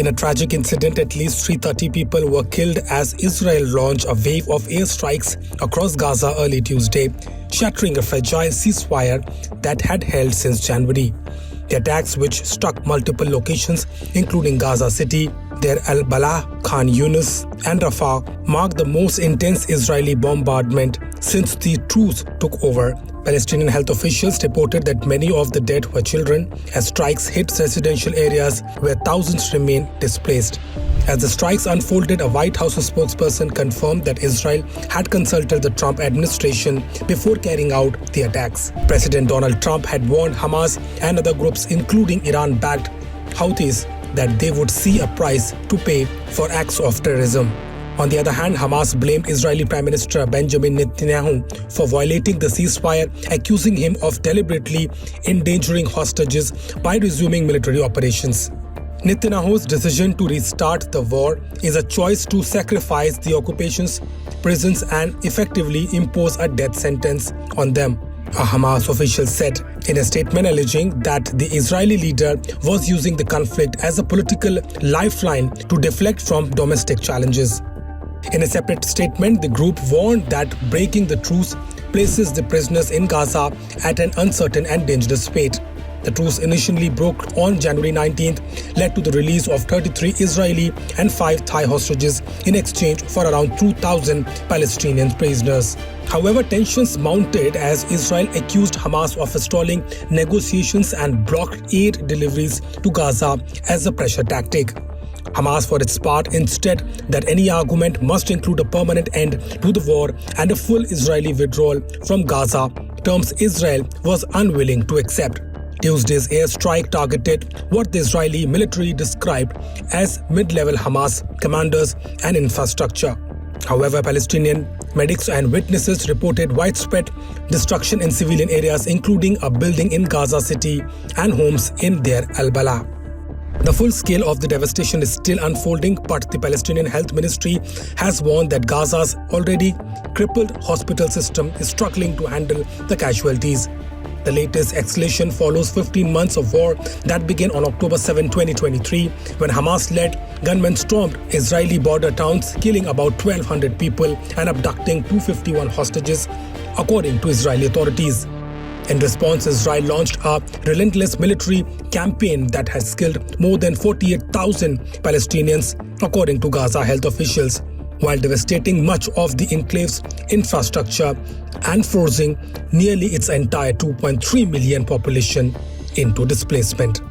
In a tragic incident, at least 330 people were killed as Israel launched a wave of airstrikes across Gaza early Tuesday, shattering a fragile ceasefire that had held since January. The attacks, which struck multiple locations including Gaza City, Deir al-Balah, Khan Younis and Rafah, marked the most intense Israeli bombardment since the truce took over. Palestinian health officials reported that many of the dead were children as strikes hit residential areas where thousands remain displaced. As the strikes unfolded, a White House spokesperson confirmed that Israel had consulted the Trump administration before carrying out the attacks. President Donald Trump had warned Hamas and other groups, including Iran-backed Houthis, that they would see a price to pay for acts of terrorism. On the other hand, Hamas blamed Israeli Prime Minister Benjamin Netanyahu for violating the ceasefire, accusing him of deliberately endangering hostages by resuming military operations. Netanyahu's decision to restart the war is a choice to sacrifice the occupation's prisons and effectively impose a death sentence on them, a Hamas official said in a statement, alleging that the Israeli leader was using the conflict as a political lifeline to deflect from domestic challenges. In a separate statement, the group warned that breaking the truce places the prisoners in Gaza at an uncertain and dangerous fate. The truce initially broke on January 19th, led to the release of 33 Israeli and 5 Thai hostages in exchange for around 2,000 Palestinian prisoners. However, tensions mounted as Israel accused Hamas of stalling negotiations and blocked aid deliveries to Gaza as a pressure tactic. Hamas, for its part, instead that any argument must include a permanent end to the war and a full Israeli withdrawal from Gaza, terms Israel was unwilling to accept. Tuesday's airstrike targeted what the Israeli military described as mid-level Hamas commanders and infrastructure. However, Palestinian medics and witnesses reported widespread destruction in civilian areas, including a building in Gaza City and homes in Deir al-Balah. The full scale of the devastation is still unfolding, but the Palestinian Health Ministry has warned that Gaza's already crippled hospital system is struggling to handle the casualties. The latest escalation follows 15 months of war that began on October 7, 2023, when Hamas-led gunmen stormed Israeli border towns, killing about 1,200 people and abducting 251 hostages, according to Israeli authorities. In response, Israel launched a relentless military campaign that has killed more than 48,000 Palestinians, according to Gaza health officials, while devastating much of the enclave's infrastructure and forcing nearly its entire 2.3 million population into displacement.